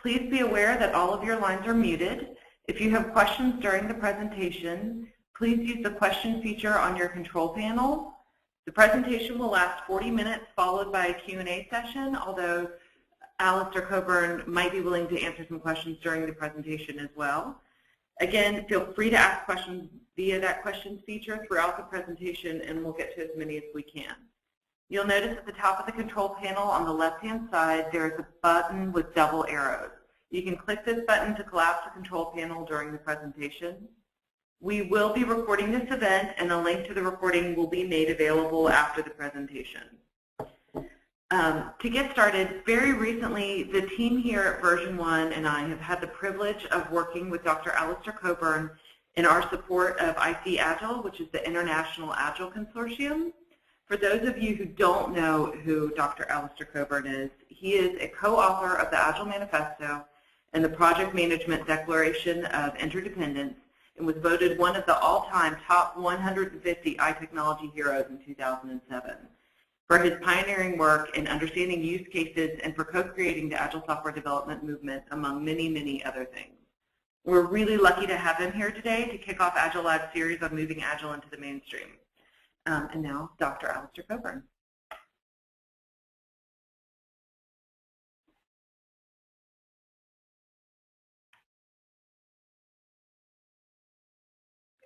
Please be aware that all of your lines are muted. If you have questions during the presentation, please use the question feature on your control panel. The presentation will last 40 minutes, followed by a Q&A session, although Alistair Coburn might be willing to answer some questions during the presentation as well. Again, feel free to ask questions via that questions feature throughout the presentation, and we'll get to as many as we can. You'll notice at the top of the control panel on the left-hand side, there is a button with double arrows. You can click this button to collapse the control panel during the presentation. We will be recording this event, and a link to the recording will be made available after the presentation. To get started, very recently, the team here at Version 1 and I have had the privilege of working with Dr. Alistair Coburn in our support of IC Agile, which is the International Agile Consortium. For those of you who don't know who Dr. Alistair Coburn is, he is a co-author of the Agile Manifesto and the Project Management Declaration of InterDependence, and was voted one of the all-time top 150 iTechnology heroes in 2007 for his pioneering work in understanding use cases and for co-creating the Agile software development movement, among many, many other things. We're really lucky to have him here today to kick off Agile Lab's series on moving Agile into the mainstream. And now, Dr. Alistair Coburn.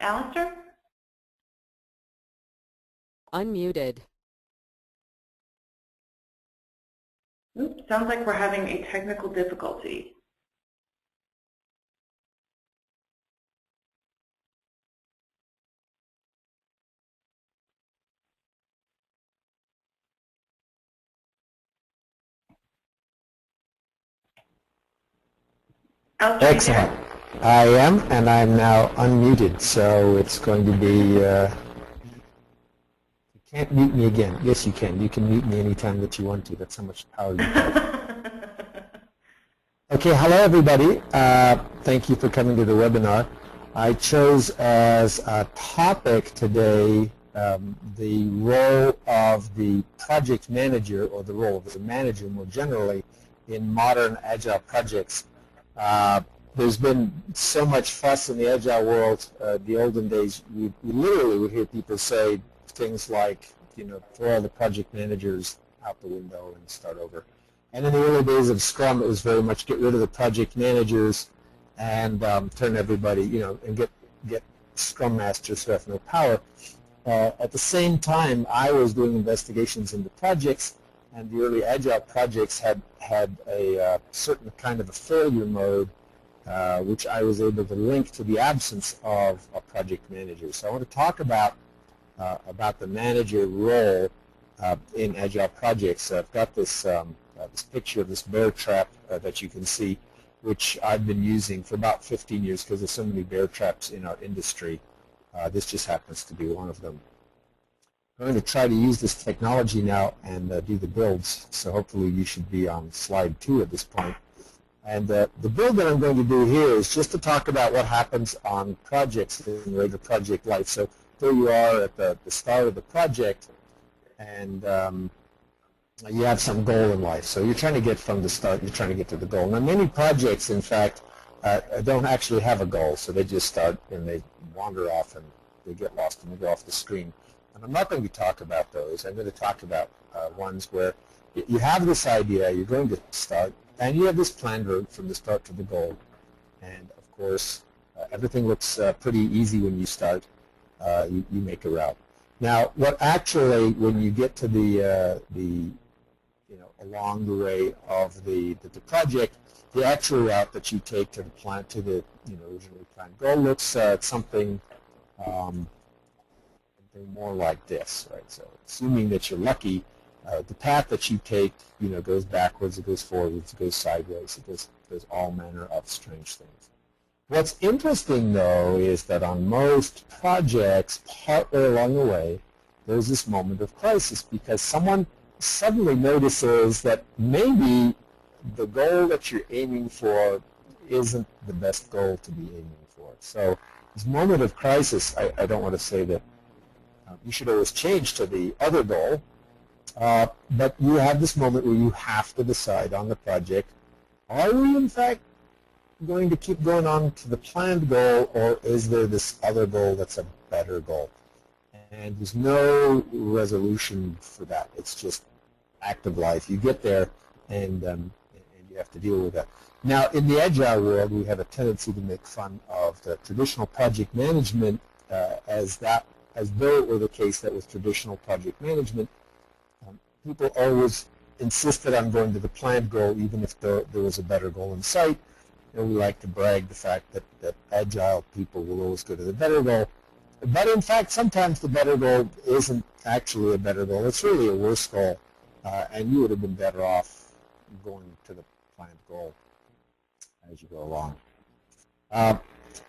Alistair? Unmuted. Oops, sounds like we're having a technical difficulty. Excellent. I am, and I'm now unmuted, so it's going to be, you can't mute me again. Yes, you can. You can mute me anytime that you want to. That's how much power you have. Okay, hello everybody. Thank you for coming to the webinar. I chose as a topic today the role of the project manager, or the role of the manager more generally, in modern Agile projects. There's been so much fuss in the Agile world. The olden days, we literally would hear people say things like, you know, throw all the project managers out the window and start over. And in the early days of Scrum, it was very much get rid of the project managers and turn everybody, you know, and get Scrum Masters who have no power. At the same time, I was doing investigations into projects, and the early Agile projects had a certain kind of a failure mode, which I was able to link to the absence of a project manager. So I want to talk about the manager role in Agile projects. I've got this this picture of this bear trap that you can see, which I've been using for about 15 years because there's so many bear traps in our industry. This just happens to be one of them. I'm going to try to use this technology now and do the builds, so hopefully you should be on slide 2 at this point. And the build that I'm going to do here is just to talk about what happens on projects in regular project life. So there you are at the start of the project, and you have some goal in life. So you're trying to get from the start, you're trying to get to the goal. Now many projects, in fact, don't actually have a goal, so they just start and they wander off and they get lost and they go off the screen. And I'm not going to talk about those. I'm going to talk about ones where you have this idea, you're going to start, and you have this planned route from the start to the goal. And of course, everything looks pretty easy when you start. You make a route. Now, what actually, when you get to the you know, along the way of the project, the actual route that you take to the plan, to the originally planned goal looks at something more like this, right? So, assuming that you're lucky, the path that you take, goes backwards, it goes forwards, it goes sideways, it does all manner of strange things. What's interesting, though, is that on most projects, partway along the way, there's this moment of crisis because someone suddenly notices that maybe the goal that you're aiming for isn't the best goal to be aiming for. So this moment of crisis, I don't want to say that you should always change to the other goal, but you have this moment where you have to decide on the project are we in fact going to keep going on to the planned goal, or is there this other goal that's a better goal? And there's no resolution for that. It's just active life. You get there, and you have to deal with that. Now, in the Agile world, we have a tendency to make fun of the traditional project management as though it were the case that with traditional project management, people always insisted on going to the planned goal, even if there was a better goal in sight. And we like to brag the fact that Agile people will always go to the better goal. But in fact, sometimes the better goal isn't actually a better goal. It's really a worse goal, and you would have been better off going to the planned goal as you go along. Now,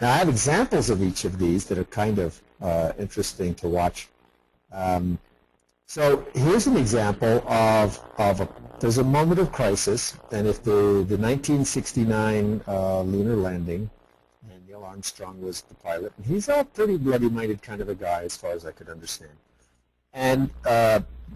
I have examples of each of these that are kind of interesting to watch. So here's an example of there's a moment of crisis, and if the 1969 lunar landing, and Neil Armstrong was the pilot, and he's a pretty bloody-minded kind of a guy as far as I could understand. And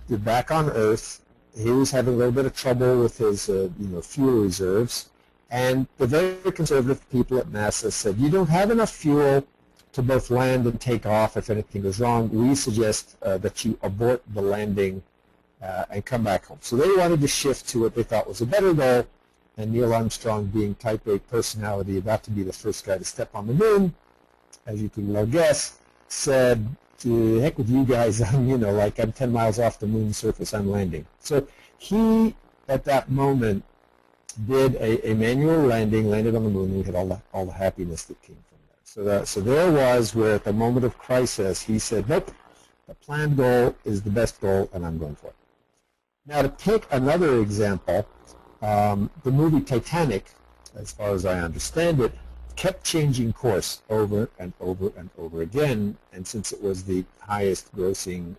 back on Earth, he was having a little bit of trouble with his fuel reserves, and the very conservative people at NASA said, you don't have enough fuel to both land and take off if anything goes wrong. We suggest that you abort the landing and come back home. So they wanted to shift to what they thought was a better goal, and Neil Armstrong, being type A personality, about to be the first guy to step on the moon, as you can well guess, said, to heck with you guys, I'm 10 miles off the moon's surface, I'm landing. So he, at that moment, did a manual landing, landed on the moon, and we had all the happiness that came from that. So there was where at the moment of crisis, he said, nope, the planned goal is the best goal, and I'm going for it. Now, to pick another example, the movie Titanic, as far as I understand it, kept changing course over and over and over again, and since it was the highest grossing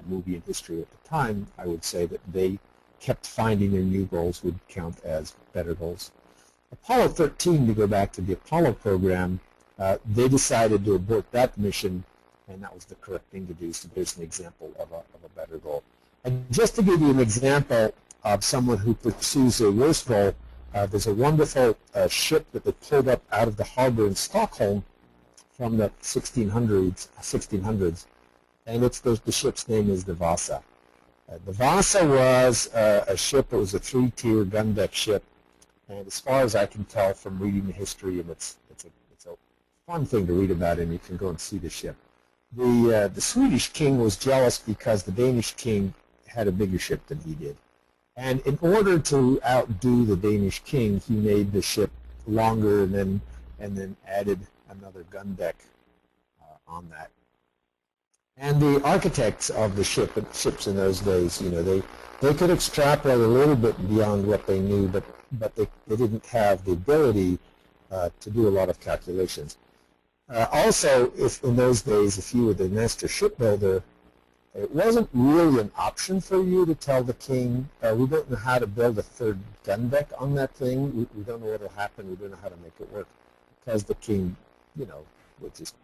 movie in history at the time, I would say that they kept finding their new goals would count as better goals. Apollo 13, to go back to the Apollo program, they decided to abort that mission, and that was the correct thing to do, so there's an example of a better goal. And just to give you an example of someone who pursues a worse goal, there's a wonderful ship that they pulled up out of the harbor in Stockholm from the 1600s, and the ship's name is the Vasa. The Vasa was a ship. It was a 3-tier gun deck ship, and as far as I can tell from reading the history, and it's a fun thing to read about, and you can go and see the ship. The Swedish king was jealous because the Danish king had a bigger ship than he did. And in order to outdo the Danish king, he made the ship longer and then added another gun deck on that. And the architects of the ships in those days, they could extrapolate a little bit beyond what they knew, but they didn't have the ability to do a lot of calculations. Also, if in those days, if you were the master shipbuilder, it wasn't really an option for you to tell the king, we don't know how to build a third gun deck on that thing. We don't know what will happen. We don't know how to make it work. Because the king, would just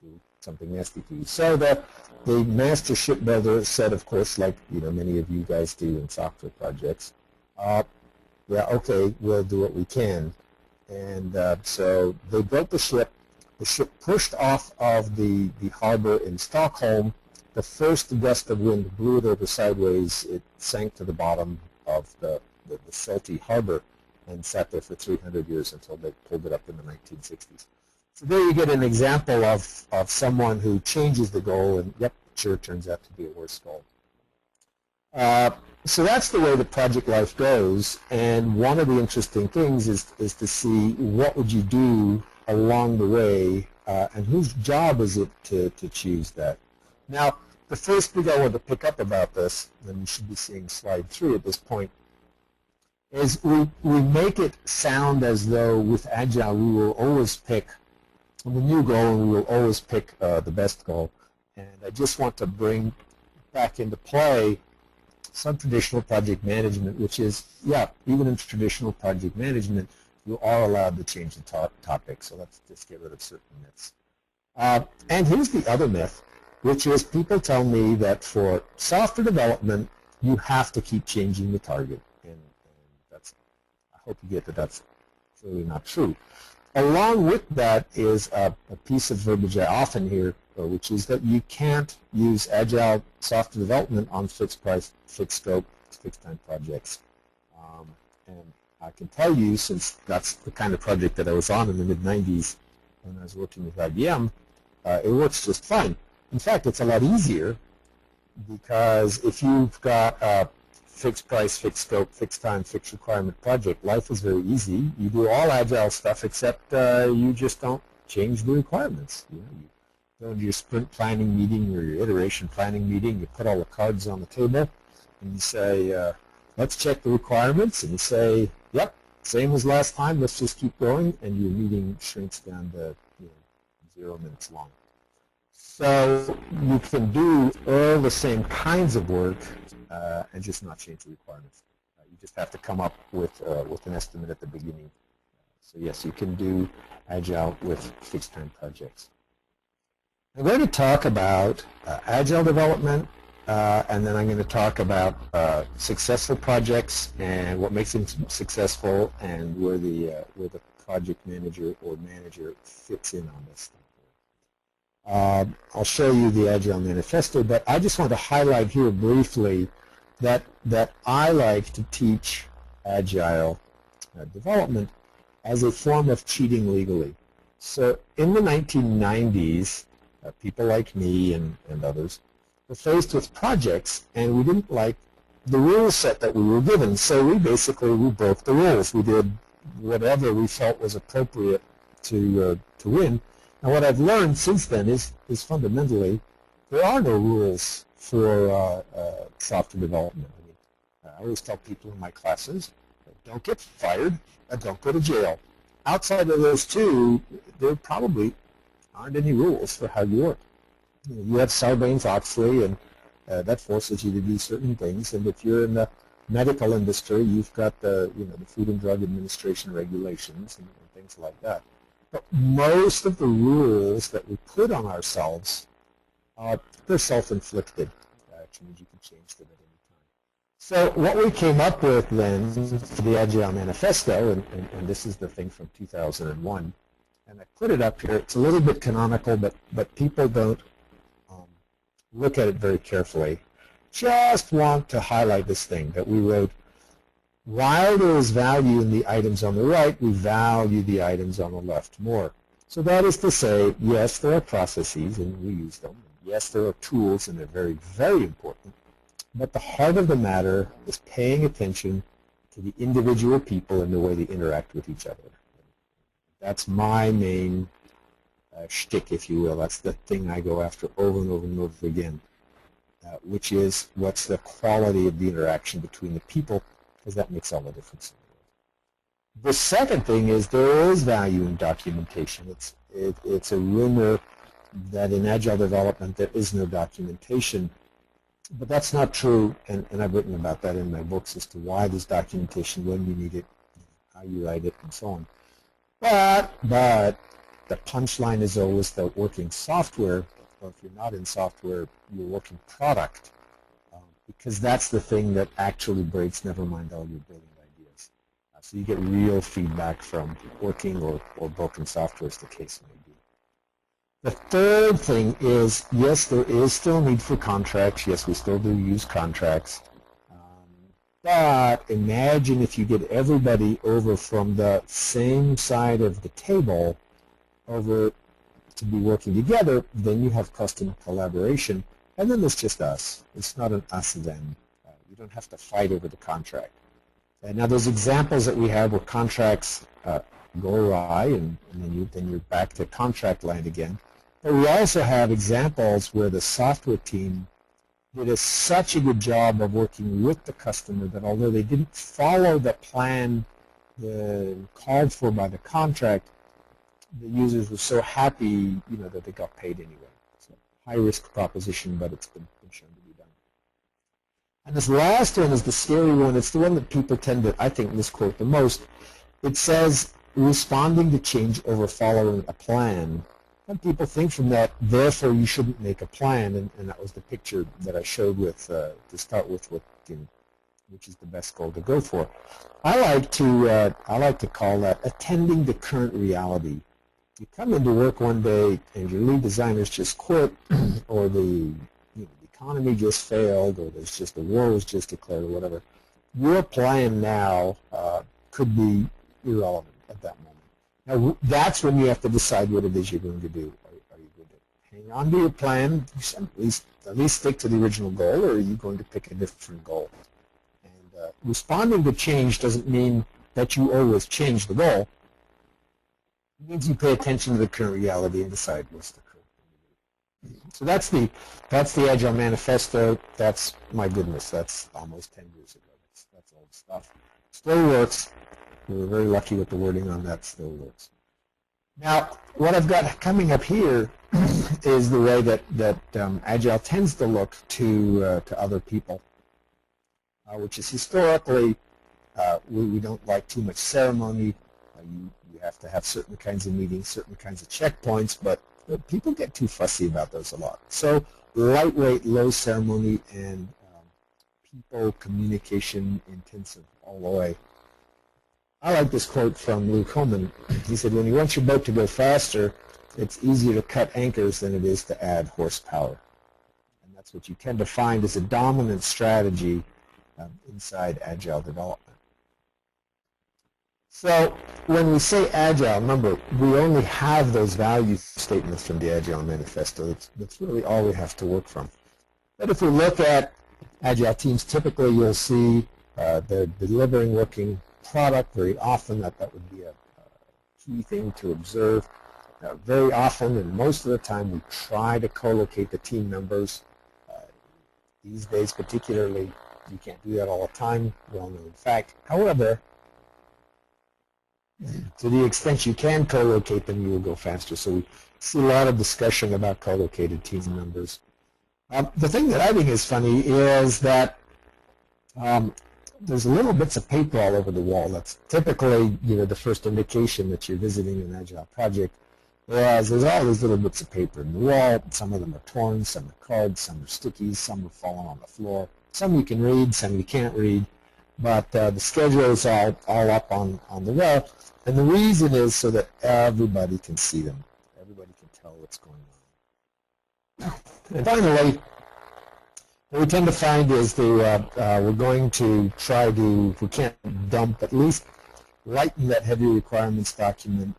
do something nasty to you. So the master shipbuilder said, of course, like many of you guys do in software projects, yeah, okay, we'll do what we can. And so they built the ship. The ship pushed off of the harbor in Stockholm. The first gust of wind blew it over sideways. It sank to the bottom of the salty harbor and sat there for 300 years until they pulled it up in the 1960s. So there you get an example of someone who changes the goal and, yep, sure turns out to be a worse goal. So that's the way the project life goes, and one of the interesting things is to see what would you do along the way, and whose job is it to choose that. Now, the first thing I want to pick up about this, and you should be seeing slide 3 at this point, is we make it sound as though with Agile we will always pick the new goal and we will always pick the best goal. And I just want to bring back into play some traditional project management, which is, yeah, even in traditional project management, you are allowed to change the topic. So let's just get rid of certain myths. And here's the other myth, which is people tell me that for software development, you have to keep changing the target. And that's hope you get that that's clearly not true. Along with that is a piece of verbiage I often hear, which is that you can't use Agile software development on fixed price, fixed scope, fixed time projects. And I can tell you, since that's the kind of project that I was on in the mid-90s when I was working with IBM, it works just fine. In fact, it's a lot easier because if you've got a fixed price, fixed scope, fixed time, fixed requirement project, life is very easy. You do all Agile stuff except you just don't change the requirements. You go to your sprint planning meeting or your iteration planning meeting, you put all the cards on the table, and you say, let's check the requirements, and you say, yep, same as last time, let's just keep going, and your meeting shrinks down to 0 minutes long. So you can do all the same kinds of work and just not change the requirements. You just have to come up with an estimate at the beginning. So yes, you can do Agile with fixed time projects. I'm going to talk about Agile development, and then I'm going to talk about successful projects and what makes them successful, and where the project manager or manager fits in on this stuff. I'll show you the Agile Manifesto, but I just want to highlight here briefly that I like to teach Agile development as a form of cheating legally. So in the 1990s, people like me and others were faced with projects, and we didn't like the rule set that we were given. So we broke the rules. We did whatever we felt was appropriate to win. And what I've learned since then is fundamentally there are no rules for software development. I always tell people in my classes, don't get fired, don't go to jail. Outside of those two, there probably aren't any rules for how you work. You have Sarbanes-Oxley, and that forces you to do certain things. And if you're in the medical industry, you've got the Food and Drug Administration regulations and things like that. But most of the rules that we put on ourselves, they're self-inflicted, which means you can change them at any time. So what we came up with then for the Agile Manifesto, and this is the thing from 2001, and I put it up here. It's a little bit canonical, but people don't look at it very carefully. Just want to highlight this thing that we wrote. While there is value in the items on the right, we value the items on the left more. So that is to say, yes, there are processes, and we use them. Yes, there are tools, and they're very, very important. But the heart of the matter is paying attention to the individual people and the way they interact with each other. That's my main shtick, if you will. That's the thing I go after over and over and over again, which is what's the quality of the interaction between the people, because that makes all the difference in the world. The second thing is there is value in documentation. It's a rumor that in Agile development there is no documentation, but that's not true, and I've written about that in my books as to why there's documentation, when you need it, how you write it, and so on. But the punchline is always that working software, or if you're not in software, you're working product. Because that's the thing that actually breaks, never mind all your brilliant ideas. So you get real feedback from working or broken software, as the case may be. The third thing is, yes, there is still need for contracts. Yes, we still do use contracts. But imagine if you get everybody over from the same side of the table over to be working together, then you have custom collaboration. And then there's just us. It's not an us-them. You don't have to fight over the contract. And now there's examples that we have where contracts go awry, and then you're back to contract land again. But we also have examples where the software team did such a good job of working with the customer that although they didn't follow the plan called for by the contract, the users were so happy, that they got paid anyway. High-risk proposition, but it's been shown to be done. And this last one is the scary one. It's the one that people tend to, I think, misquote the most. It says, responding to change over following a plan. And people think from that, therefore you shouldn't make a plan, and that was the picture that I showed with, to start with which is the best goal to go for. I like to call that attending the current reality. You come into work one day and your lead designer's just quit, or the economy just failed, or there's just a war was just declared, or whatever. Your plan now could be irrelevant at that moment. Now, that's when you have to decide what it is you're going to do. Are you going to hang on to your plan, at least stick to the original goal, or are you going to pick a different goal? And responding to change doesn't mean that you always change the goal. It means you pay attention to the current reality and decide what's the current thing to do. So that's the Agile Manifesto. That's, my goodness, that's almost 10 years ago. That's old stuff. Still works. We were very lucky with the wording on that. Still works. Now, what I've got coming up here is the way that Agile tends to look to other people, which is historically we don't like too much ceremony. You have to have certain kinds of meetings, certain kinds of checkpoints, but people get too fussy about those a lot. So lightweight, low ceremony, and people communication intensive all the way. I like this quote from Luke Holman. He said, when you want your boat to go faster, it's easier to cut anchors than it is to add horsepower. And that's what you tend to find as a dominant strategy inside Agile development. So when we say Agile, remember, we only have those value statements from the Agile Manifesto. That's really all we have to work from. But if we look at Agile teams, typically you'll see they're delivering working product very often. That would be a key thing to observe. Very often, and most of the time, we try to co-locate the team members. These days particularly, you can't do that all the time, well-known fact. However, to the extent you can co-locate them, you will go faster. So we see a lot of discussion about co-located team members. The thing that I think is funny is that there's little bits of paper all over the wall. That's typically, the first indication that you're visiting an Agile project. Whereas there's all these little bits of paper in the wall. Some of them are torn, some are cards, some are stickies, some are falling on the floor. Some you can read, some you can't read. But the schedule is all up on the wall. And the reason is so that everybody can see them. Everybody can tell what's going on. And finally, what we tend to find is we're going to try to, if we can't dump, at least lighten that heavy requirements document,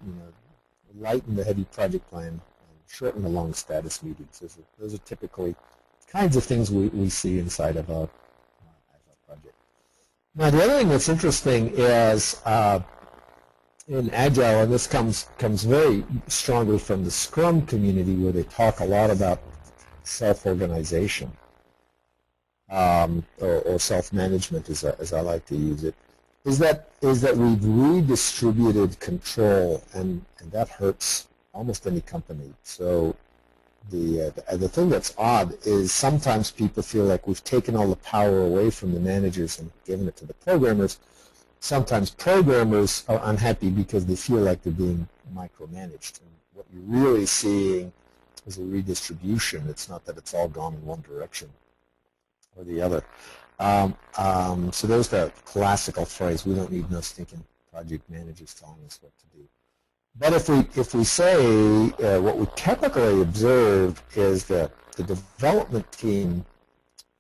lighten the heavy project plan, and shorten the long status meetings. Those are typically kinds of things we see inside of a project. Now, the other thing that's interesting is in Agile, and this comes very strongly from the Scrum community, where they talk a lot about self-organization or self-management, as I like to use it, is that we've redistributed control, and that hurts almost any company. So the thing that's odd is sometimes people feel like we've taken all the power away from the managers and given it to the programmers. Sometimes programmers are unhappy because they feel like they're being micromanaged. And what you're really seeing is a redistribution. It's not that it's all gone in one direction or the other. So there's that classical phrase, we don't need no stinking project managers telling us what to do. But if we say what we typically observe is that the development team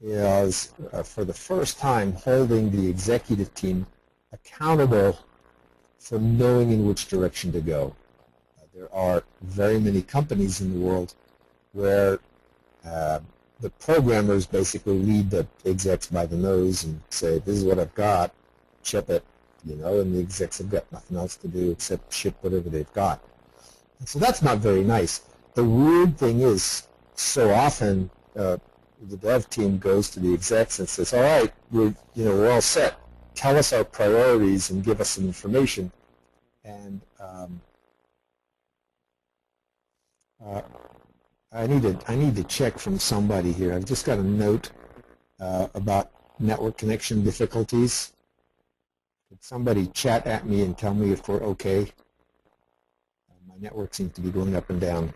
is, for the first time, holding the executive team accountable for knowing in which direction to go. There are very many companies in the world where the programmers basically lead the execs by the nose and say, this is what I've got, ship it, and the execs have got nothing else to do except ship whatever they've got. And so that's not very nice. The weird thing is, so often the dev team goes to the execs and says, all right, we're all set. Tell us our priorities and give us some information. And I need to check from somebody here. I've just got a note about network connection difficulties. Could somebody chat at me and tell me if we're okay? My network seems to be going up and down,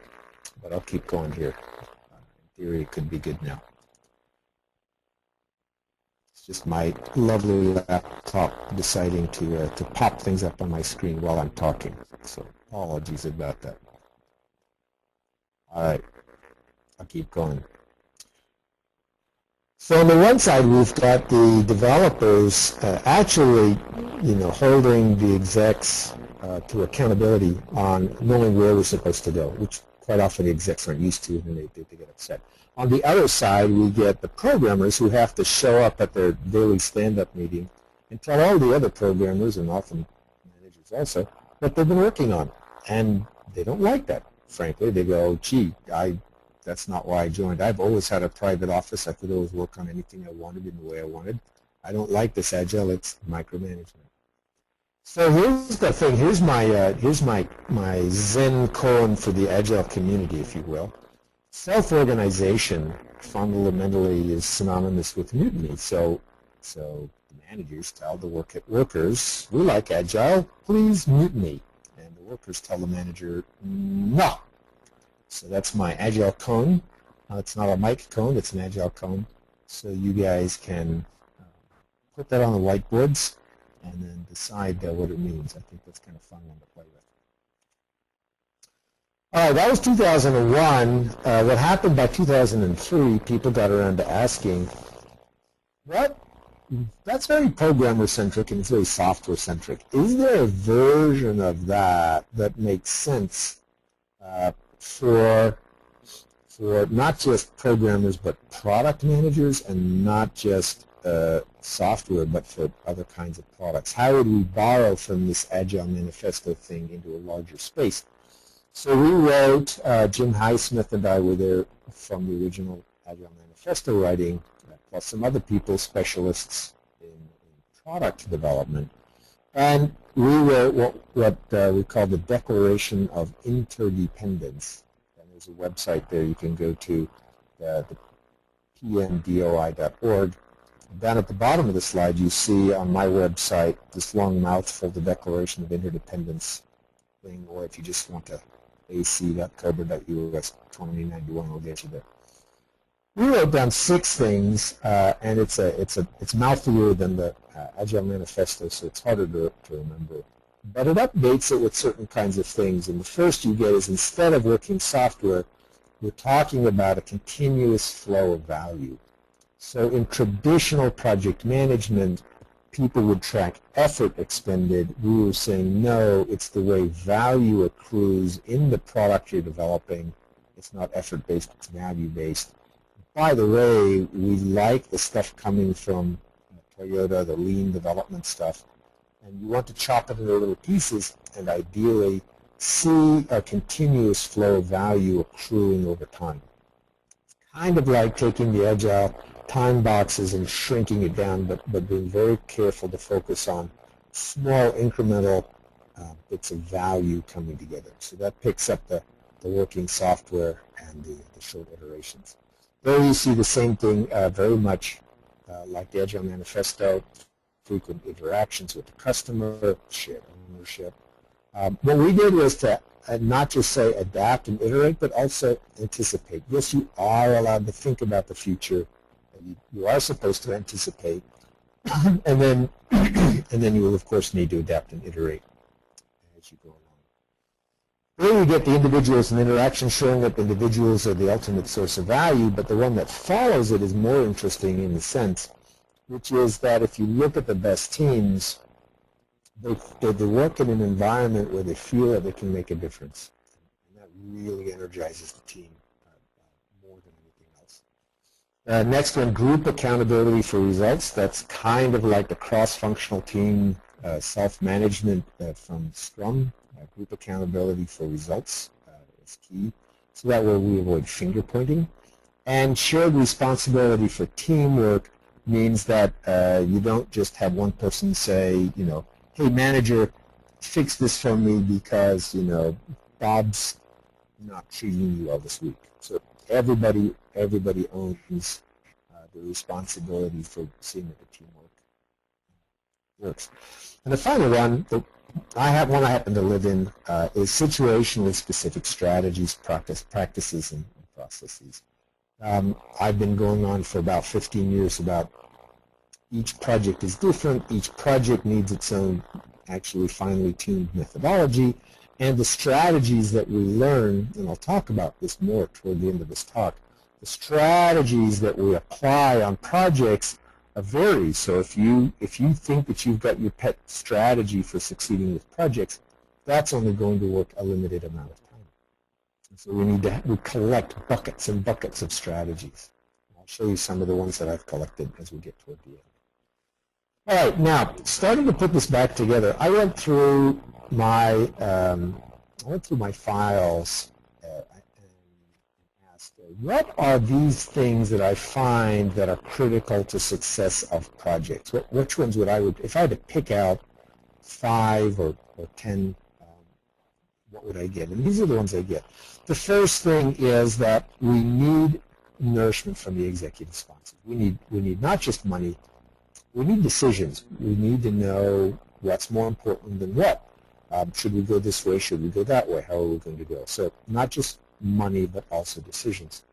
but I'll keep going here. In theory, it could be good now. just my lovely laptop deciding to pop things up on my screen while I'm talking. So apologies about that. All right, I'll keep going. So on the one side, we've got the developers actually, holding the execs to accountability on knowing where we're supposed to go, which quite often the execs aren't used to, and they get upset. On the other side, we get the programmers who have to show up at their daily stand-up meeting and tell all the other programmers, and often managers also, what they've been working on. And they don't like that, frankly. They go, gee, that's not why I joined. I've always had a private office. I could always work on anything I wanted in the way I wanted. I don't like this Agile. It's micromanagement. So here's the thing. Here's my Zen koan for the Agile community, if you will. Self-organization fundamentally is synonymous with mutiny. So the managers tell the workers, we like Agile, please mutiny. And the workers tell the manager, no. So that's my Agile cone. It's not a mic cone, it's an Agile cone. So you guys can put that on the whiteboards and then decide what it means. I think that's kind of fun one to play with. All right, that was 2001. What happened by 2003, people got around to asking, that's very programmer-centric and it's very software-centric. Is there a version of that makes sense for not just programmers but product managers, and not just software but for other kinds of products? How would we borrow from this Agile Manifesto thing into a larger space? So we wrote, Jim Highsmith and I were there from the original Agile Manifesto writing, plus some other people, specialists in product development. And we wrote what we call the Declaration of InterDependence. And there's a website there you can go to, the pmdoi.org. Down at the bottom of the slide, you see on my website this long mouthful, the Declaration of InterDependence thing, or if you just want to ac.cobra.us 2091 will get you there. We wrote down 6 things, and it's mouthier than the Agile Manifesto, so it's harder to remember. But it updates it with certain kinds of things. And the first you get is, instead of working software, we're talking about a continuous flow of value. So in traditional project management, people would track effort expended. We were saying, no, it's the way value accrues in the product you're developing. It's not effort-based, it's value-based. By the way, we like the stuff coming from Toyota, the lean development stuff, and you want to chop it into little pieces and ideally see a continuous flow of value accruing over time. It's kind of like taking the Agile time boxes and shrinking it down, but being very careful to focus on small incremental bits of value coming together. So that picks up the working software and the short iterations. There you see the same thing, very much like the Agile Manifesto, frequent interactions with the customer, shared ownership. What we did was to not just say adapt and iterate, but also anticipate. Yes, you are allowed to think about the future. You are supposed to anticipate, and then you will, of course, need to adapt and iterate as you go along. Here we get the individuals and interaction, showing that individuals are the ultimate source of value, but the one that follows it is more interesting in the sense, which is that if you look at the best teams, they work in an environment where they feel that they can make a difference. And that really energizes the team more than anything else. Next one, group accountability for results. That's kind of like the cross-functional team self-management from Scrum. Group accountability for results is key. So that way we avoid finger pointing. And shared responsibility for teamwork means that you don't just have one person say, hey manager, fix this for me because, Bob's not treating you well this week. So everybody owns the responsibility for seeing that the teamwork works. And the final one, I happen to live in, is situationally specific strategies, practices, and processes. I've been going on for about 15 years about each project is different. Each project needs its own actually finely tuned methodology. And the strategies that we learn, and I'll talk about this more toward the end of this talk, the strategies that we apply on projects vary. So if you think that you've got your pet strategy for succeeding with projects, that's only going to work a limited amount of time. And so we collect buckets and buckets of strategies. I'll show you some of the ones that I've collected as we get toward the end. All right, now starting to put this back together, I went through my files and asked, what are these things that I find that are critical to success of projects? Which ones would if I had to pick out 5 or 10, what would I get? And these are the ones I get. The first thing is that we need nourishment from the executive sponsors. We need not just money. We need decisions. We need to know what's more important than what. Should we go this way? Should we go that way? How are we going to go? So not just money, but also decisions.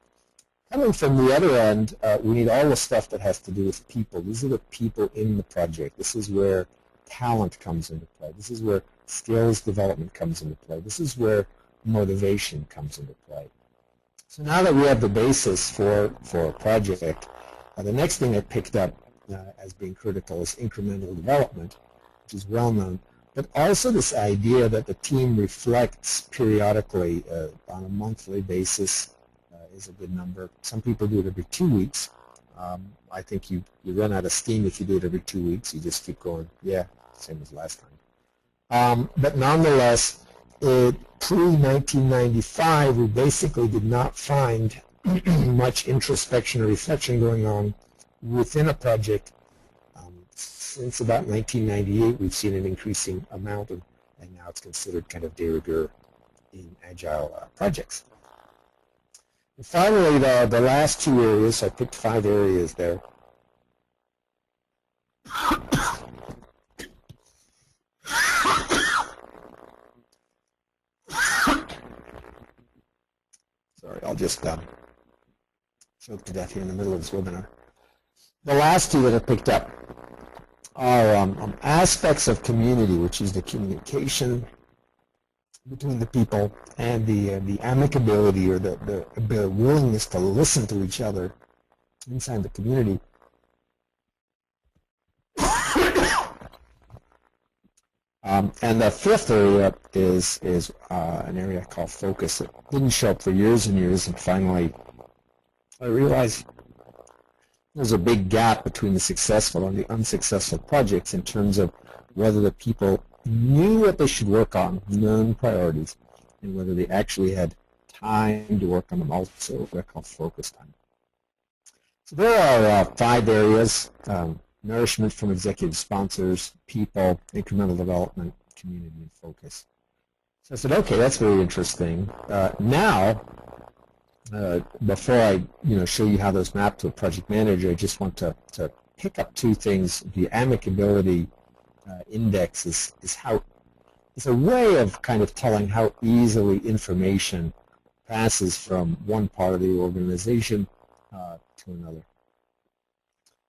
Coming from the other end, we need all the stuff that has to do with people. These are the people in the project. This is where talent comes into play. This is where skills development comes into play. This is where motivation comes into play. So now that we have the basis for a project, the next thing I picked up as being critical is incremental development, which is well known, but also this idea that the team reflects periodically on a monthly basis is a good number. Some people do it every 2 weeks. I think you run out of steam if you do it every 2 weeks. You just keep going, yeah, same as last time. But nonetheless, pre-1995, we basically did not find much introspection or reflection going on within a project. Since about 1998, we've seen an increasing amount of, and now it's considered kind of de rigueur in Agile projects. And finally, the last 2 areas, I picked 5 areas there. Sorry, I'll just choke to death here in the middle of this webinar. The last 2 that I picked up are aspects of community, which is the communication between the people and the amicability or the willingness to listen to each other inside the community. And the 5th area is an area called focus. It didn't show up for years and years, and finally I realized there's a big gap between the successful and the unsuccessful projects in terms of whether the people knew what they should work on, known priorities, and whether they actually had time to work on them, also what I call focus time. So there are 5 areas: nourishment from executive sponsors, people, incremental development, community, and focus. So I said, okay, that's very interesting. Now, before I show you how those map to a project manager, I just want to pick up 2 things. The amicability index is a way of kind of telling how easily information passes from one part of the organization to another.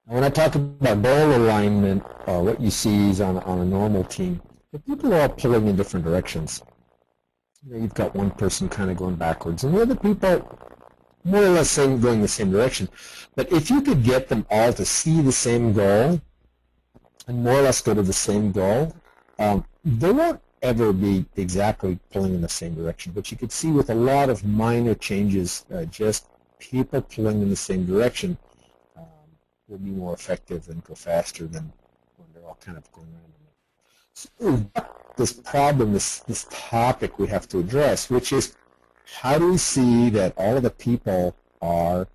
Now, when I talk about goal alignment, what you see is on a normal team, the people are all pulling in different directions. You've got one person kind of going backwards, and the other people more or less going the same direction. But if you could get them all to see the same goal and more or less go to the same goal, they won't ever be exactly pulling in the same direction. But you could see with a lot of minor changes, just people pulling in the same direction will be more effective and go faster than when they're all kind of going randomly. So this problem, this topic we have to address, which is how do we see that all of the people are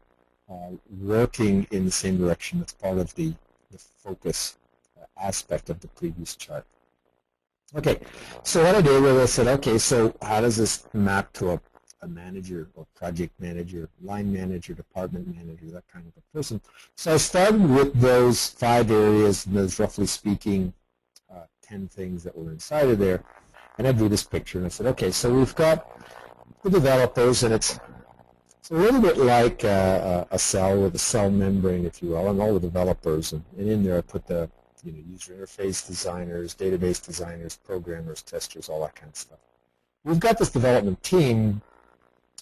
working in the same direction? That's part of the focus aspect of the previous chart. Okay, so what I did was I said, okay, so how does this map to a manager or project manager, line manager, department manager, that kind of a person? So I started with those 5 areas, and those roughly speaking 10 things that were inside of there, and I drew this picture and I said, okay, so we've got the developers, and it's It's a little bit like a cell with a cell membrane, if you will, and all the developers. And in there I put the user interface designers, database designers, programmers, testers, all that kind of stuff. We've got this development team,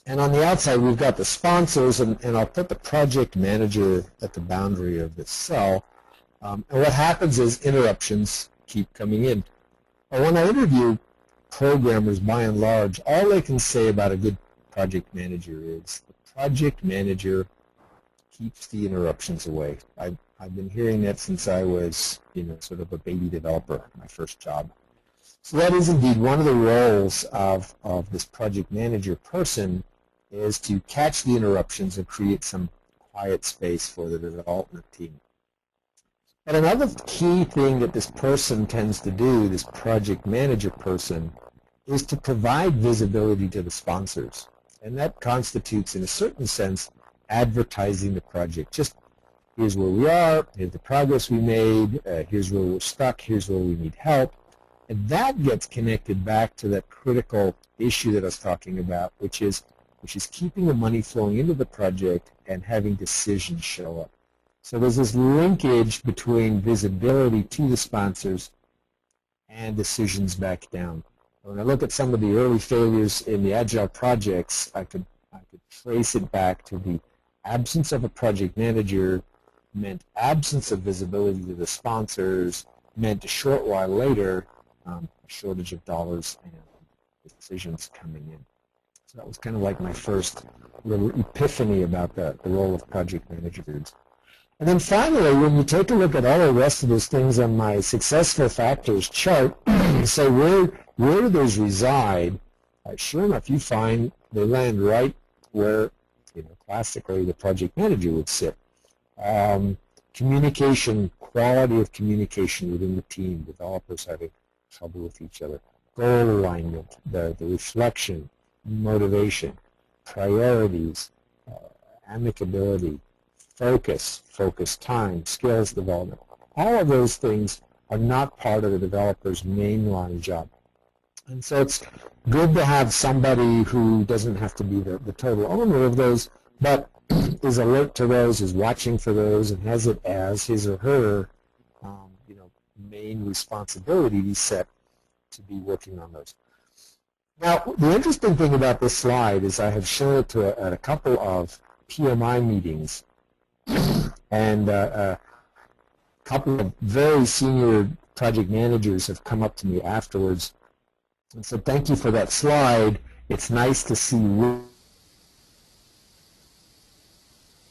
and on the outside we've got the sponsors, and I'll put the project manager at the boundary of this cell. And what happens is interruptions keep coming in. But when I interview programmers, by and large, all they can say about a good project manager is the project manager keeps the interruptions away. I've been hearing that since I was, sort of a baby developer, my first job. So that is indeed one of the roles of this project manager person, is to catch the interruptions and create some quiet space for the development team. But another key thing that this person tends to do, this project manager person, is to provide visibility to the sponsors. And that constitutes, in a certain sense, advertising the project. Just here's where we are, here's the progress we made, here's where we're stuck, here's where we need help. And that gets connected back to that critical issue that I was talking about, which is keeping the money flowing into the project and having decisions show up. So there's this linkage between visibility to the sponsors and decisions back down. When I look at some of the early failures in the Agile projects, I could trace it back to the absence of a project manager, meant absence of visibility to the sponsors, meant a short while later a shortage of dollars and decisions coming in. So that was kind of like my first little epiphany about the role of project managers. And then finally, when you take a look at all the rest of those things on my successful factors chart, say where do those reside? Sure enough, you find they land right where, classically the project manager would sit. Communication, quality of communication within the team, developers having trouble with each other. Goal alignment, the reflection, motivation, priorities, amicability, focus time, skills development. All of those things are not part of the developer's mainline job. And so it's good to have somebody who doesn't have to be the total owner of those, but is alert to those, is watching for those, and has it as his or her main responsibility set to be working on those. Now, the interesting thing about this slide is I have shown it at a couple of PMI meetings, and a couple of very senior project managers have come up to me afterwards and said, thank you for that slide. It's nice to see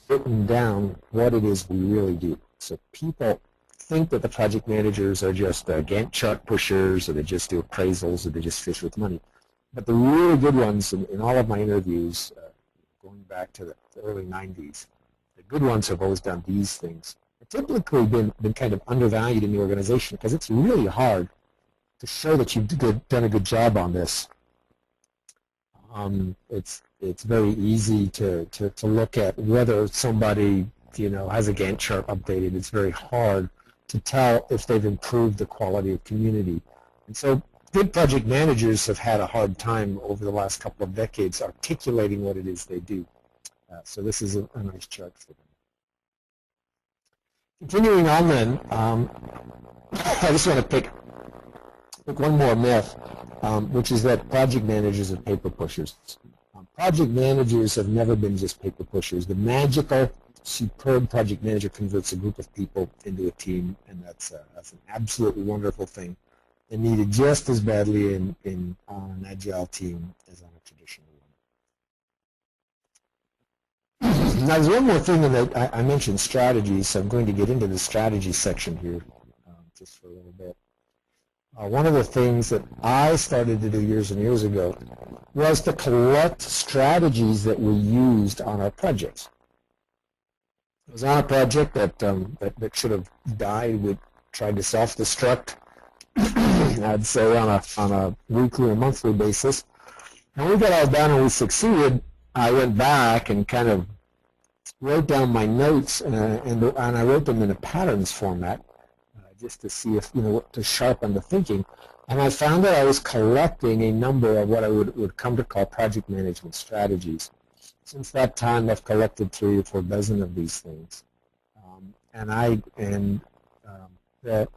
written down what it is we really do. So people think that the project managers are just Gantt chart pushers, or they just do appraisals, or they just fish with money. But the really good ones in all of my interviews, going back to the early 90s, the good ones have always done these things. They've typically been kind of undervalued in the organization because it's really hard to show that you've done a good job on this. It's very easy to look at whether somebody has a Gantt chart updated. It's very hard to tell if they've improved the quality of community. And so good project managers have had a hard time over the last couple of decades articulating what it is they do. So this is a nice chart for them. Continuing on then, I just want to pick one more myth, which is that project managers are paper pushers. Project managers have never been just paper pushers. The magical, superb project manager converts a group of people into a team, and that's an absolutely wonderful thing, and needed just as badly on an Agile team as on a traditional one. Now, there's one more thing that I mentioned strategies, so I'm going to get into the strategy section here just for a little bit. One of the things that I started to do years and years ago was to collect strategies that we used on our projects. I was on a project that should have died. We tried to self-destruct, I'd say on a weekly or monthly basis. And we got all done and we succeeded. I went back and kind of wrote down my notes, and I wrote them in a patterns format, just to see if, to sharpen the thinking. And I found that I was collecting a number of what I would come to call project management strategies. Since that time, I've collected 3 or 4 dozen of these things. That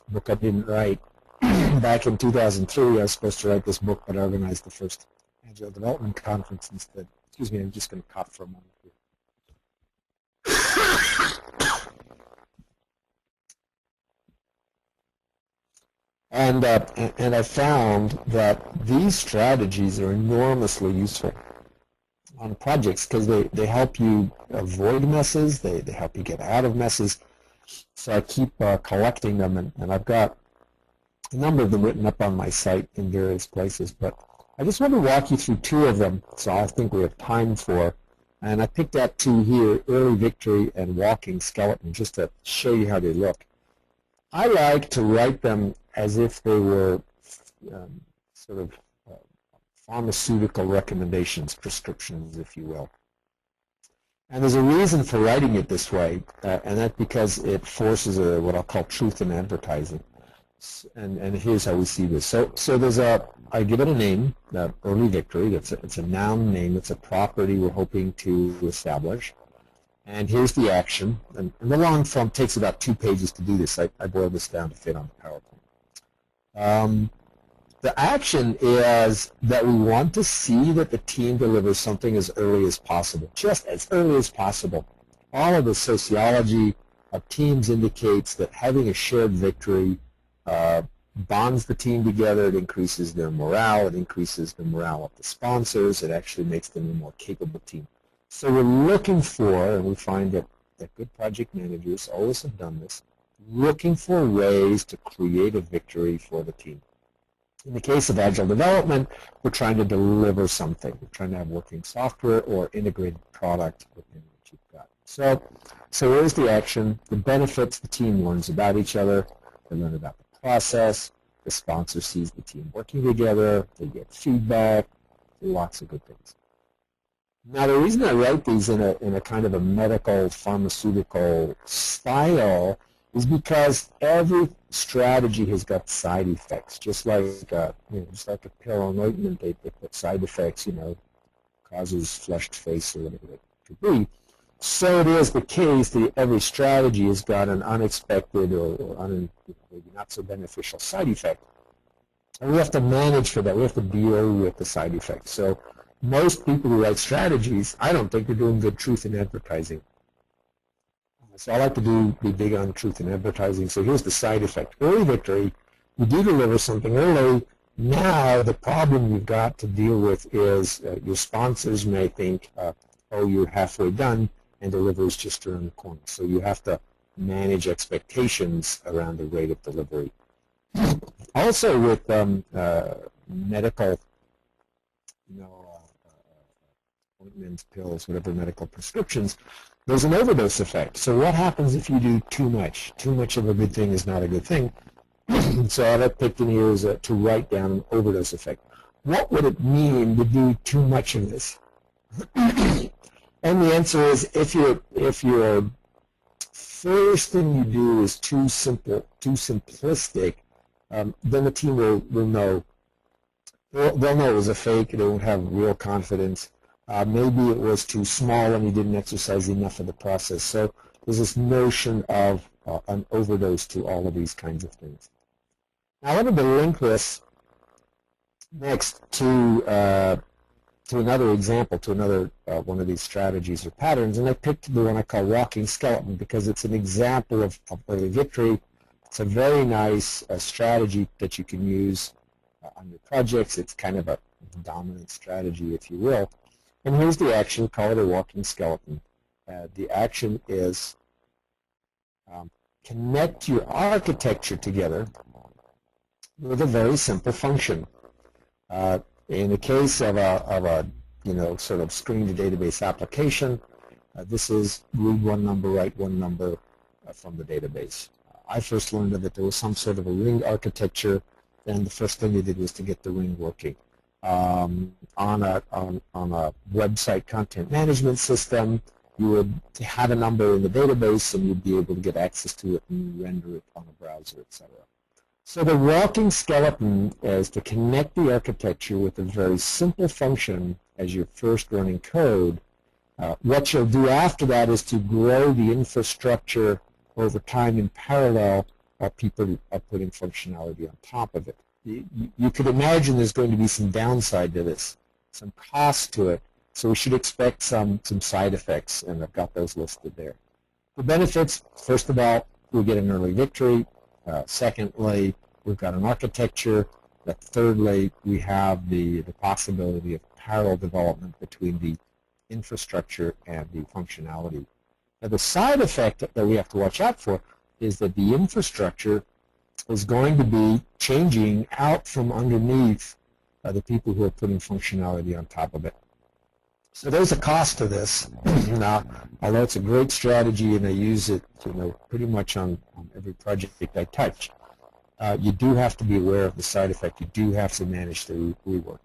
book I didn't write. Back in 2003, I was supposed to write this book, but I organized the first Agile Development Conference instead. Excuse me, I'm just going to cough for a moment here. And I found that these strategies are enormously useful on projects because they help you avoid messes, they help you get out of messes. So I keep collecting them, and I've got a number of them written up on my site in various places. But I just want to walk you through 2 of them, so I think we have time for. And I picked out 2 here, Early Victory and Walking Skeleton, just to show you how they look. I like to write them as if they were sort of pharmaceutical recommendations, prescriptions, if you will. And there's a reason for writing it this way, and that's because it forces what I'll call truth in advertising. And here's how we see this. So there's I give it a name, Early Victory. It's a noun name. It's a property we're hoping to establish. And here's the action. And the long form takes about 2 pages to do this. I boiled this down to fit on the PowerPoint. The action is that we want to see that the team delivers something as early as possible, just as early as possible. All of the sociology of teams indicates that having a shared victory bonds the team together. It increases their morale. It increases the morale of the sponsors. It actually makes them a more capable team. So we're looking for, and we find that good project managers always have done this, looking for ways to create a victory for the team. In the case of Agile development, we're trying to deliver something. We're trying to have working software or integrated product within what you've got. So here's the action. The benefits, the team learns about each other. They learn about the process. The sponsor sees the team working together. They get feedback. Lots of good things. Now, the reason I write these in a kind of a medical, pharmaceutical style is because every strategy has got side effects. Just like just like a pill or an ointment, they put side effects. Causes flushed face or whatever it could be. So it is the case that every strategy has got an unexpected or maybe not so beneficial side effect, and we have to manage for that. We have to deal with the side effects. So most people who write strategies, I don't think they're doing good truth in advertising. So I like to be big on truth in advertising. So here's the side effect. Early victory, you do deliver something early. Now the problem you've got to deal with is your sponsors may think, oh, you're halfway done, and delivery is just around the corner. So you have to manage expectations around the rate of delivery. Also with medical, ointments, pills, whatever medical prescriptions, there's an overdose effect. So what happens if you do too much? Too much of a good thing is not a good thing. So what I picked in here is to write down an overdose effect. What would it mean to do too much of this? And the answer is if your first thing you do is too simple, too simplistic, then the team will know. They'll know it was a fake. They won't have real confidence. Maybe it was too small and you didn't exercise enough of the process. So there's this notion of an overdose to all of these kinds of things. Now I wanted to link this next to another example, to another one of these strategies or patterns, and I picked the one I call Walking Skeleton because it's an example of early victory. It's a very nice strategy that you can use on your projects. It's kind of a dominant strategy, if you will. And here's the action, call it a walking skeleton. The action is connect your architecture together with a very simple function. In the case of a sort of screen-to-database application, this is read one number, write one number from the database. I first learned that there was some sort of a ring architecture, and the first thing they did was to get the ring working. On a website content management system, you would have a number in the database and you'd be able to get access to it and render it on a browser, etc. So the walking skeleton is to connect the architecture with a very simple function as you're first running code. What you'll do after that is to grow the infrastructure over time in parallel while people are putting functionality on top of it. You could imagine there's going to be some downside to this, some cost to it, so we should expect some side effects, and I've got those listed there. The benefits, first of all, we get an early victory. Secondly, we've got an architecture. Thirdly, we have the possibility of parallel development between the infrastructure and the functionality. Now, the side effect that we have to watch out for is that the infrastructure is going to be changing out from underneath the people who are putting functionality on top of it. So there's a cost to this. Now, although it's a great strategy and I use it, pretty much on every project I touch, you do have to be aware of the side effect. You do have to manage the rework.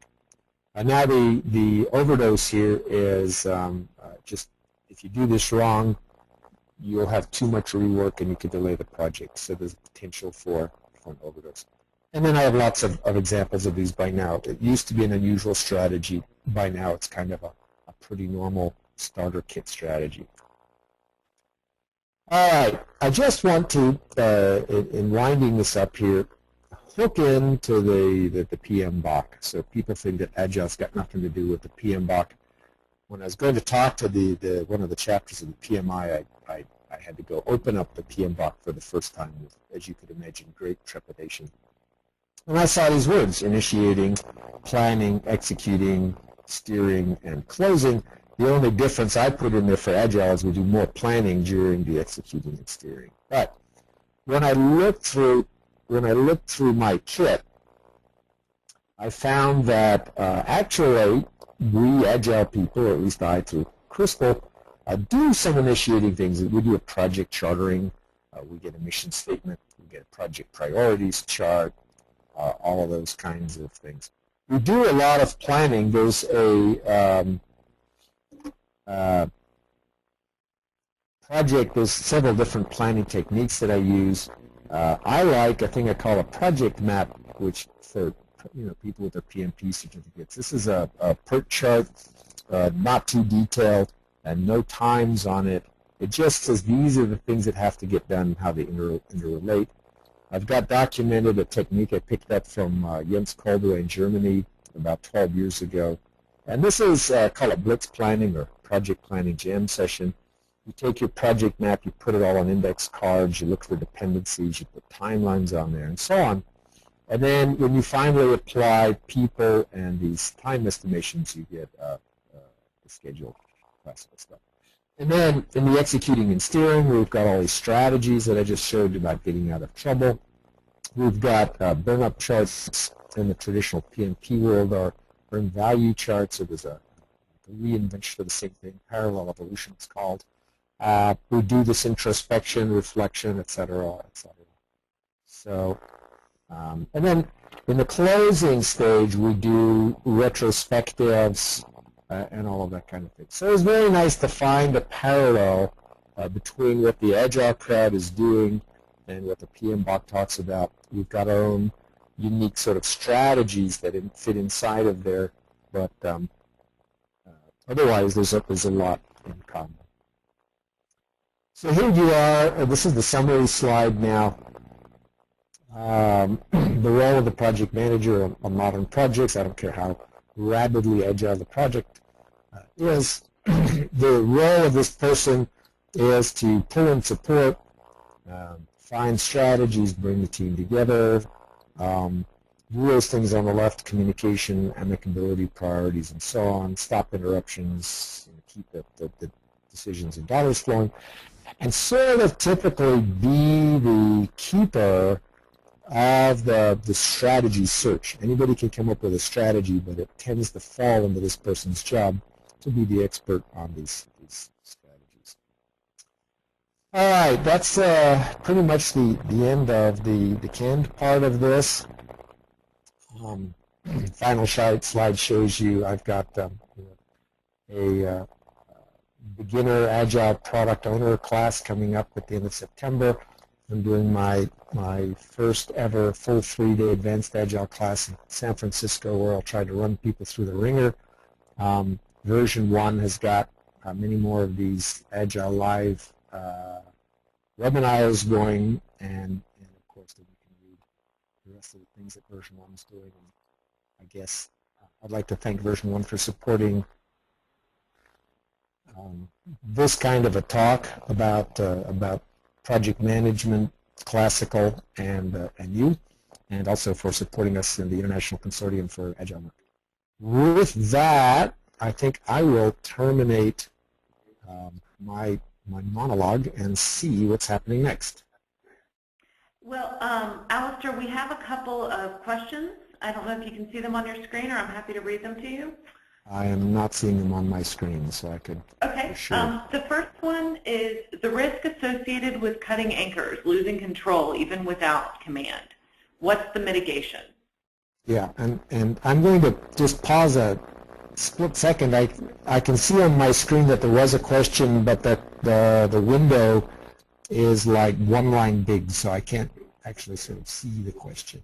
Now the overdose here is just, if you do this wrong, you'll have too much rework and you could delay the project. So there's potential for an overdose. And then I have lots of examples of these by now. It used to be an unusual strategy. By now it's kind of a pretty normal starter kit strategy. All right, I just want to, in winding this up here, hook into the PMBOK. So people think that Agile's got nothing to do with the PMBOK. When I was going to talk to one of the chapters of the PMI, I had to go open up the PMBOK for the first time with, as you could imagine, great trepidation. And I saw these words: initiating, planning, executing, steering, and closing. The only difference I put in there for Agile is we do more planning during the executing and steering. But when I looked through my kit, I found that actually we Agile people, or at least I through Crystal, do some initiating things. We do a project chartering, we get a mission statement, we get a project priorities chart, all of those kinds of things. We do a lot of planning. There's there's several different planning techniques that I use. I like a thing I call a project map, which for people with their PMP certificates. This is a PERT chart, not too detailed, and no times on it. It just says these are the things that have to get done, how they interrelate. I've got documented a technique I picked up from Jens Koldewey in Germany about 12 years ago. And this is called a blitz planning or project planning jam session. You take your project map, you put it all on index cards, you look for dependencies, you put timelines on there, and so on. And then when you finally apply people and these time estimations, you get the schedule classical stuff. And then in the executing and steering, we've got all these strategies that I just showed you about getting out of trouble. We've got burn-up charts in the traditional PMP world, or burn value charts. It was a reinvention of the same thing, parallel evolution it's called. We do this introspection, reflection, etc., etc. So, and then in the closing stage, we do retrospectives and all of that kind of thing. So it's very nice to find a parallel between what the Agile crowd is doing and what the PMBOK talks about. We've got our own unique sort of strategies that fit inside of there, but otherwise there's a lot in common. So here you are. This is the summary slide now. The role of the project manager on modern projects. I don't care how rapidly agile the project is. The role of this person is to pull and support, find strategies, bring the team together, do those things on the left: communication, amicability, priorities, and so on, stop interruptions, keep the decisions and dollars flowing, and sort of typically be the keeper of the strategy search. Anybody can come up with a strategy, but it tends to fall into this person's job to be the expert on these strategies. All right, that's pretty much the end of the canned part of this. Final slide shows you I've got a beginner Agile product owner class coming up at the end of September. I'm doing my first ever full 3-day advanced Agile class in San Francisco, where I'll try to run people through the ringer Version 1 has got many more of these Agile Live webinars going, and of course then you can read the rest of the things that version 1 is doing. And I guess I'd like to thank version 1 for supporting this kind of a talk about project management, classical, and you, and also for supporting us in the International Consortium for Agile Work. With that, I think I will terminate my monologue and see what's happening next. Well, Alistair, we have a couple of questions. I don't know if you can see them on your screen, or I'm happy to read them to you. I am not seeing them on my screen, so I could. Okay. Sure. The first one is the risk associated with cutting anchors, losing control even without command. What's the mitigation? Yeah, and I'm going to just pause a split second. I can see on my screen that there was a question, but that the window is like one line big, so I can't actually sort of see the question.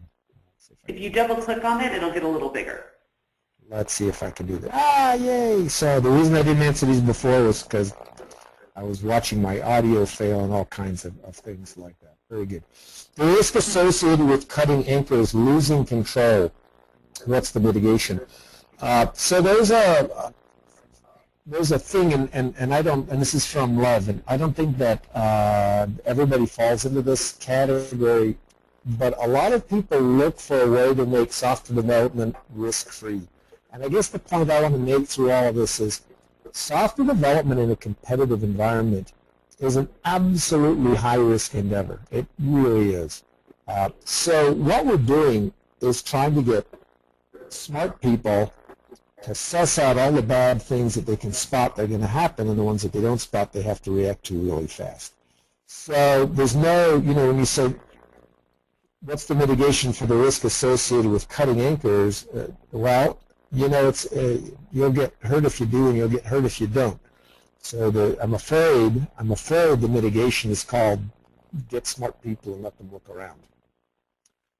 If you double click on it, it'll get a little bigger. Let's see if I can do that. Ah, yay! So the reason I didn't answer these before was because I was watching my audio fail and all kinds of things like that. Very good. The risk associated with cutting anchors, losing control. What's the mitigation? So there's a thing, and I don't, and this is from Love, and I don't think that everybody falls into this category, but a lot of people look for a way to make software development risk-free. And I guess the point I want to make through all of this is software development in a competitive environment is an absolutely high-risk endeavor. It really is. So what we're doing is trying to get smart people to suss out all the bad things that they can spot that are going to happen, and the ones that they don't spot they have to react to really fast. So there's no, when you say, what's the mitigation for the risk associated with cutting anchors? Well, it's you'll get hurt if you do, and you'll get hurt if you don't. So I'm afraid the mitigation is called get smart people and let them look around.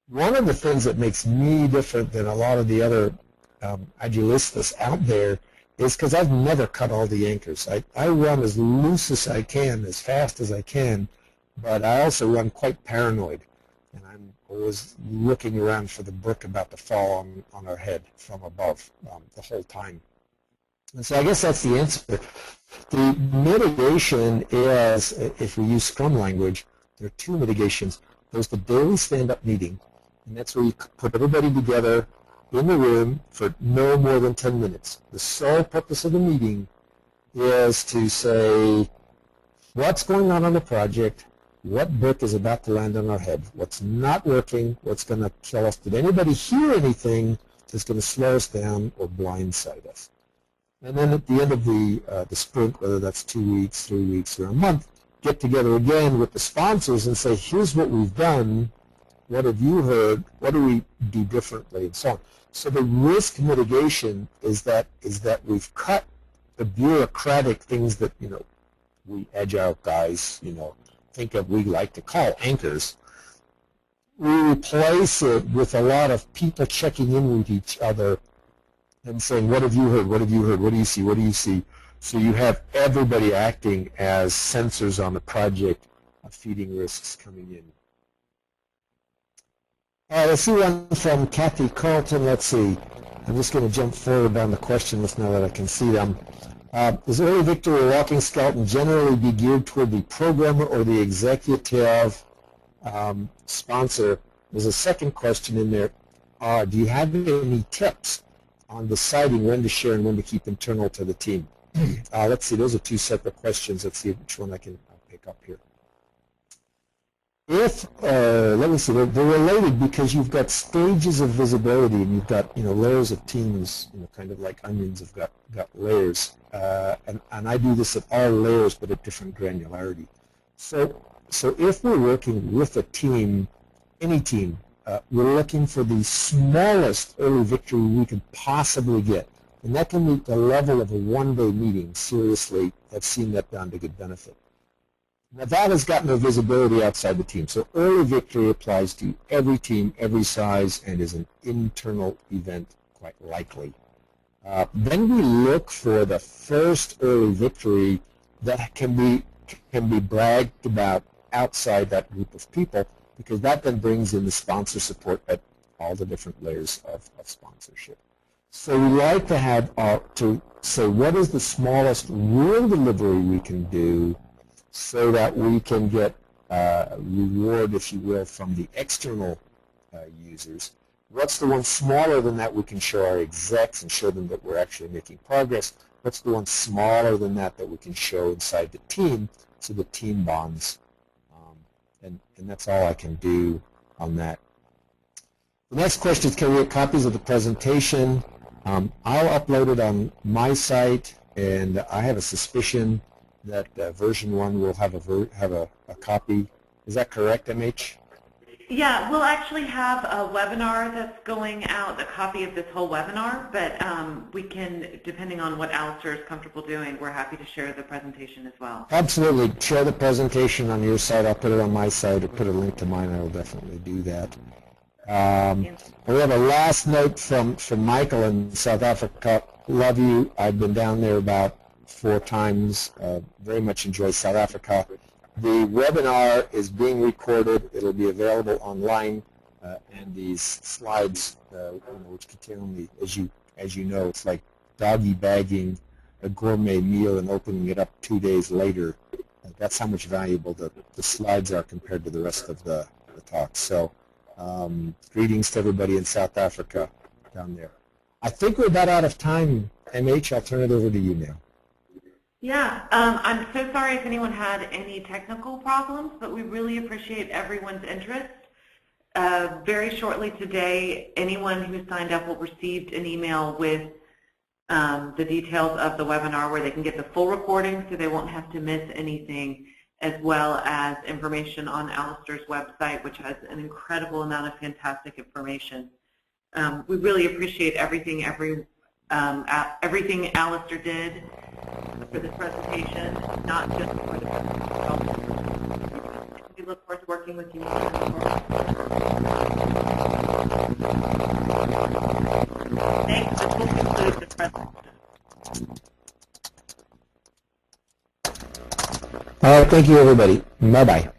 One of the things that makes me different than a lot of the other Agilistas out there is because I've never cut all the anchors. I run as loose as I can, as fast as I can, but I also run quite paranoid, and I'm always looking around for the brick about to fall on our head from above the whole time. And so I guess that's the answer. The mitigation is, if we use Scrum language, there are two mitigations. There's the daily stand-up meeting, and that's where you put everybody together in the room for no more than 10 minutes. The sole purpose of the meeting is to say what's going on the project, what brick is about to land on our head, what's not working, what's going to kill us. Did anybody hear anything that's going to slow us down or blindside us? And then at the end of the sprint, whether that's 2 weeks, 3 weeks, or a month, get together again with the sponsors and say, here's what we've done, what have you heard, what do we do differently, and so on. So the risk mitigation is that we've cut the bureaucratic things that, we Agile guys, think of, we like to call anchors. We replace it with a lot of people checking in with each other and saying, what have you heard, what have you heard, what do you see, what do you see? So you have everybody acting as sensors on the project of feeding risks coming in. All right, let's see one from Kathy Carlton. Let's see. I'm just going to jump forward down the question list now that I can see them. Does early victory or walking skeleton generally be geared toward the programmer or the executive sponsor? There's a second question in there. Do you have any tips on deciding when to share and when to keep internal to the team? Let's see. Those are two separate questions. Let's see which one I can pick up here. Let me see, they're related because you've got stages of visibility and you've got, layers of teams, kind of like onions have got layers. And I do this at all layers but at different granularity. So if we're working with a team, any team, we're looking for the smallest early victory we could possibly get. And that can meet the level of a one-day meeting. Seriously, I've seen that down to good benefit. Now that has got no visibility outside the team. So early victory applies to every team, every size, and is an internal event quite likely. Then we look for the first early victory that can be bragged about outside that group of people, because that then brings in the sponsor support at all the different layers of sponsorship. So we like to have to say what is the smallest real delivery we can do so that we can get reward, if you will, from the external users. What's the one smaller than that we can show our execs and show them that we're actually making progress? What's the one smaller than that that we can show inside the team so the team bonds? And that's all I can do on that. The next question is, can we get copies of the presentation? I'll upload it on my site, and I have a suspicion that version 1 will have a copy. Is that correct, MH? Yeah, we'll actually have a webinar that's going out, a copy of this whole webinar, but we can, depending on what Alistair is comfortable doing, we're happy to share the presentation as well. Absolutely. Share the presentation on your site. I'll put it on my site or put a link to mine. I will definitely do that. We have a last note from Michael in South Africa. Love you. I've been down there about 4 times. Very much enjoy South Africa. The webinar is being recorded. It'll be available online, and these slides, which contain only, as you know, it's like doggy bagging a gourmet meal and opening it up 2 days later. That's how much valuable the slides are compared to the rest of the talk. So, greetings to everybody in South Africa down there. I think we're about out of time, MH. I'll turn it over to you now. Yeah, I'm so sorry if anyone had any technical problems, but we really appreciate everyone's interest. Very shortly today, anyone who signed up will receive an email with the details of the webinar where they can get the full recording so they won't have to miss anything, as well as information on Alistair's website, which has an incredible amount of fantastic information. We really appreciate everything Alistair did for this presentation, not just for the presentation. We look forward to working with you. Thanks. This will conclude the presentation. All right. Thank you, everybody. Bye-bye.